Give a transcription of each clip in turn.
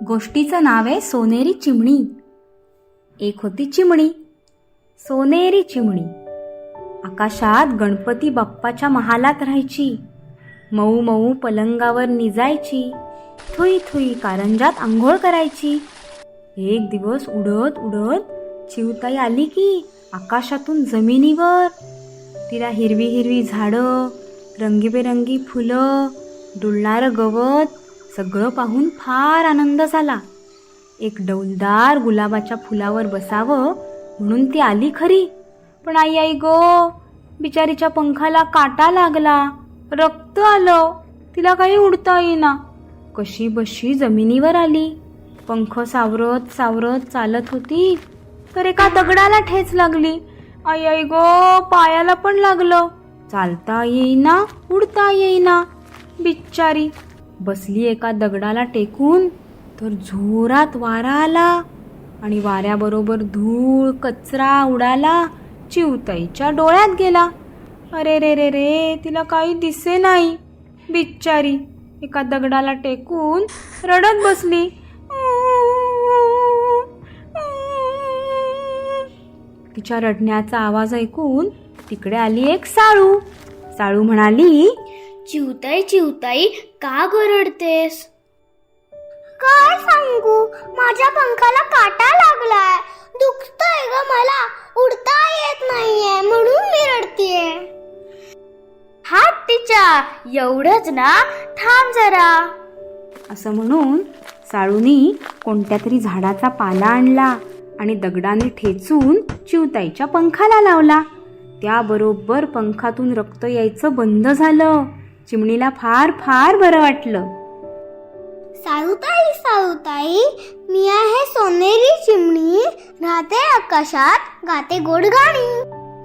गोष्टीचं नाव आहे सोनेरी चिमणी. एक होती चिमणी, सोनेरी चिमणी. आकाशात गणपती बाप्पाच्या महालात राहायची. मऊ मऊ पलंगावर निजायची. थुई थुई कारंजात आंघोळ करायची. एक दिवस उडत उडत चिवताई आली की आकाशातून जमिनीवर. तिला हिरवी हिरवी झाडं, रंगीबेरंगी फुलं, डुलणारं गवत सगळं पाहून फार आनंद झाला. एक डौलदार गुलाबाच्या फुलावर बसावं म्हणून ती आली खरी, पण आई आई गो, बिचारीच्या पंखाला काटा लागला, रक्त आलं, तिला काही उडता येईना. कशी बशी जमिनीवर आली. पंख सावरत सावरत चालत होती तर एका दगडाला ठेच लागली. आई आई गो, पायाला पण लागलं. चालता येईना, उडता येईना. बिचारी बसली एका दगडाला टेकून तर जोरात वारा आला आणि वाऱ्याबरोबर धूळ कचरा उडाला, चिवताईच्या डोळ्यात गेला. अरे रे रे रे, तिला काही दिसे नाही. बिचारी एका दगडाला टेकून रडत बसली. तिच्या रडण्याचा आवाज ऐकून तिकडे आली एक साळू. साळू म्हणाली, चिवताई चिवताई, का गरडतेस? काय सांगू, माझ्या पंखाला काटा लागलाय, दुखतंय ग मला, उडता येत नाहीये म्हणून मी रडतीये. हात तिच्या, एवढंच ना, थांब जरा. असं म्हणून साळूनी कोणत्या तरी झाडाचा पाला आणला आणि दगडाने ठेचून चिवताईच्या पंखाला लावला. त्याबरोबर पंखातून रक्त यायचं बंद झालं. चिमणीला फार फार बरं वाटलं. साळूताई साळूताई, मी आहे सोनेरी चिमणी, राहते आकाशात, गाते गोड गाणी.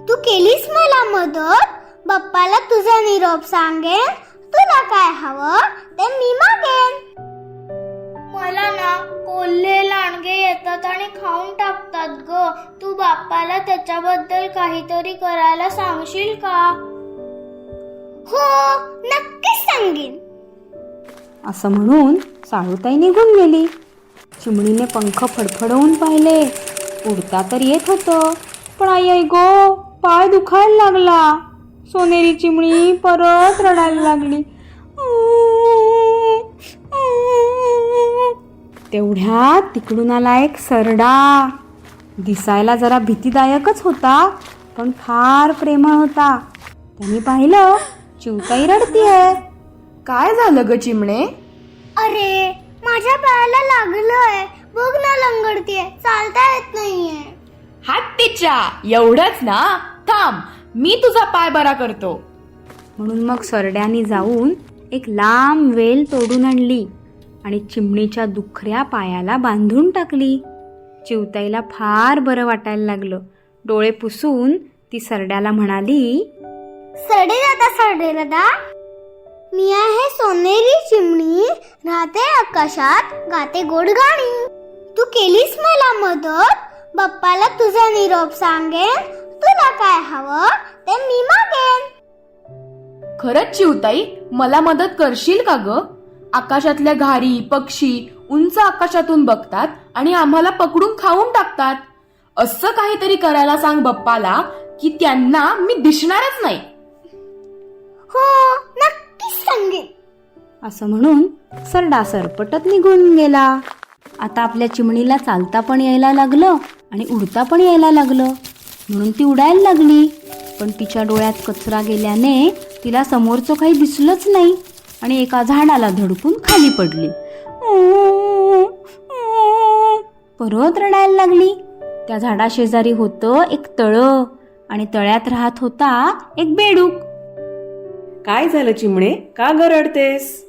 तू केलीस मला मदत, बाप्पाला तुझा निरोप सांगेन, तुला काय हवं ते मी मागेन. मला ना कोल्हे लांडगे येतात आणि खाऊन टाकतात ग. तू बाप्पाला त्याच्याबद्दल काहीतरी करायला सांगशील का? हो, नक्कीच सांगेन. असं म्हणून साळूताई निघून गेली. चिमणीने पंख फडफडवून पाहिले. उडता तर येत होतं, पण आई आई गो, पाय दुखायला लागला. सोनेरी चिमणी परत रडायला लागली. तेवढ्यात तिकडून आला एक सरडा. दिसायला जरा भीतीदायकच होता, पण फार प्रेमळ होता. त्यांनी पाहिलं चिवताई रडतीये. काय झालं ग चिमणे? अरे, माझ्या पायाला लागलंय, बघ ना, लंगडतीये, चालता येत नाहीये. हट्टीच्या, एवढंच ना, थांब, मी तुझा पाय बरा करतो. म्हणून मग सरड्याने जाऊन एक लांब वेल तोडून आणली आणि चिमणीच्या दुखऱ्या पायाला बांधून टाकली. चिवताईला फार बरं वाटायला लागलं. डोळे पुसून ती सरड्याला म्हणाली, सरडे दादा, मी आहे सोनेरी चिमणी, राहते आकाशात, गाते गोड गाणी. तू केलीस मला मदत, बाप्पाला तुझा निरोप सांगेन, तुला काय हवं ते मी मागेन. खरंच चिवताई, मला मदत करशील का ग? आकाशातल्या घारी पक्षी उंच आकाशातून बघतात आणि आम्हाला पकडून खाऊन टाकतात. असं काहीतरी करायला सांग बाप्पाला की त्यांना मी दिसणारच नाही. हो, नक्कीच सांगेन. असं म्हणून सरडा सरपटत निघून गेला. आता आपल्या चिमणीला चालता पण यायला लागलं आणि उडता पण यायला लागलं. म्हणून ती उडायला लागली. पण तिच्या डोळ्यात कचरा गेल्याने तिला समोरचं काही दिसलंच नाही आणि एका झाडाला धडकून खाली पडली. परत रडायला लागली. त्या झाडाशेजारी होतं एक तळं आणि तळ्यात राहत होता एक बेडूक. काय झालं चिमणे, का गरडतेस?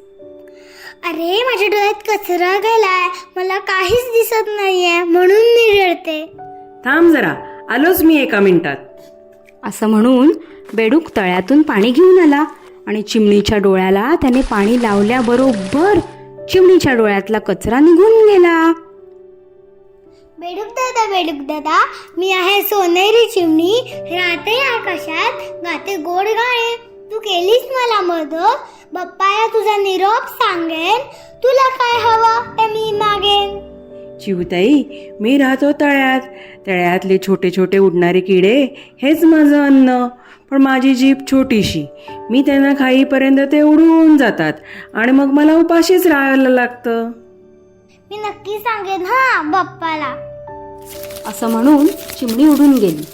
अरे, माझ्या डोळ्यात कचरा गेलाय, मला काहीच दिसत नाहीये म्हणून मी रडते. थांब जरा, आलोच मी एका मिनिटात. असं म्हणून बेडूक तळ्यातून पाणी घेऊन आला आणि चिमणीच्या डोळ्याला त्याने पाणी लावल्याबरोबर चिमणीच्या डोळ्यातला कचरा निघून गेला. बेडूक दादा, मी आहे सोनेरी चिमणी, राहते आकाशात, गाते गोड गाणे. तू केलीस मला मदत, बाप्पाला तुझा निरोप सांगेन, तुला काय हवं ते मी मागेन. चिवताई, मी राहतो तळ्यात. तळ्यातले छोटे छोटे उडणारे किडे हेच माझं अन्न. पण माझी जीभ छोटीशी, मी त्यांना खाईपर्यंत ते उडून जातात आणि मग मला उपाशीच राहायला लागतं. मी नक्की सांगेन हा बाप्पाला. असं म्हणून चिमणी उडून गेली.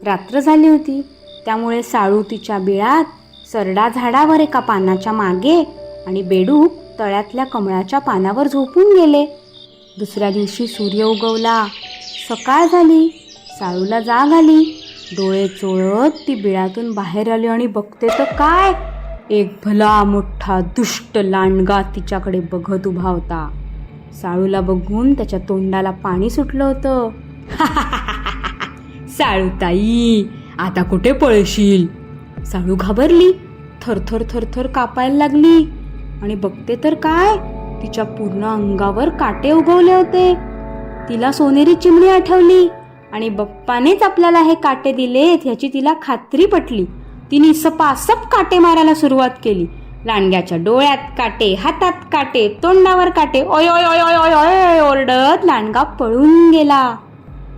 रात्र झाली होती, त्यामुळे साळू तिच्या बिळात, सरडा झाडावर एका पानाच्या मागे आणि बेडूक तळ्यातल्या कमळाच्या पानावर झोपून गेले. दुसऱ्या दिवशी सूर्य उगवला. सकाळ झाली. साळूला जाग आली. डोळे चोळत ती बिळातून बाहेर आली आणि बघते तर काय, एक भला मोठा दुष्ट लांडगा तिच्याकडे बघत उभा होता. साळूला बघून त्याच्या तोंडाला पाणी सुटलं होतं. साळूताई, आता कुठे पळशील? साळू घाबरली, थरथर थरथर कापायला लागली आणि बघते तर काय, तिच्या पूर्ण अंगावर काटे उगवले होते. तिला सोनेरी चिमणी आठवली आणि बाप्पानेच आपल्याला हे काटे दिलेत ह्याची तिला खात्री पटली. तिने सपासप काटे मारायला सुरुवात केली. लांडग्याच्या डोळ्यात काटे, हातात काटे, तोंडावर काटे. ओय ओय ओय ओय ओय ओय ओरडत लांडगा पळून गेला.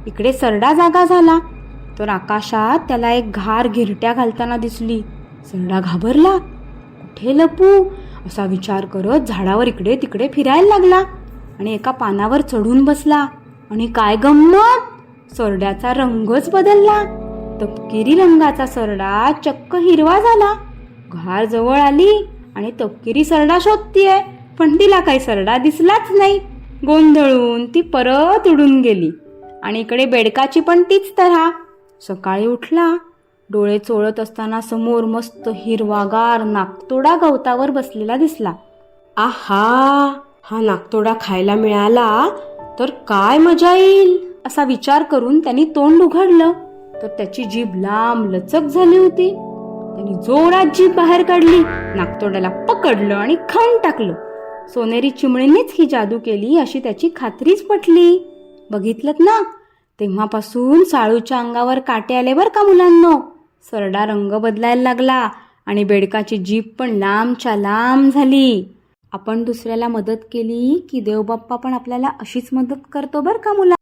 इकडे सरडा जागा झाला तर आकाशात त्याला एक घार घिरट्या घालताना दिसली. सरडा घाबरला. कुठे लपू असा विचार करत झाडावर इकडे तिकडे फिरायला लागला आणि एका पानावर चढून बसला. आणि काय गंमत, सरड्याचा रंगच बदलला. तपकिरी रंगाचा सरडा चक्क हिरवा झाला. घार जवळ आली आणि तपकिरी सरडा शोधतीये, पण तिला काही सरडा दिसलाच नाही. गोंधळून ती परत उडून गेली. आणि इकडे बेडकाची पण तीच तऱ्हा. सकाळी उठला, डोळे चोळत असताना समोर मस्त हिरवागार नाकतोडा गवतावर बसलेला दिसला. आहा, हा नाकतोडा खायला मिळाला तर काय मजा येईल असा विचार करून त्यांनी तोंड उघडलं तर त्याची जीभ लांब लचक झाली होती. त्यांनी जोरात जीभ बाहेर काढली, नाकतोड्याला पकडलं आणि खाऊन टाकलं. सोनेरी चिमणीनेच ही जादू केली अशी त्याची खात्रीच पटली. बघितलंत ना, तेव्हापासून साळूच्या अंगावर काटे आले बर का मुलांनो. सरडा रंग बदलायला लागला आणि बेडकाची जीभ पण लांबच्या लांब झाली. आपण दुसऱ्याला मदत केली की देवबाप्पा पण आपल्याला अशीच मदत करतो बर का मुला.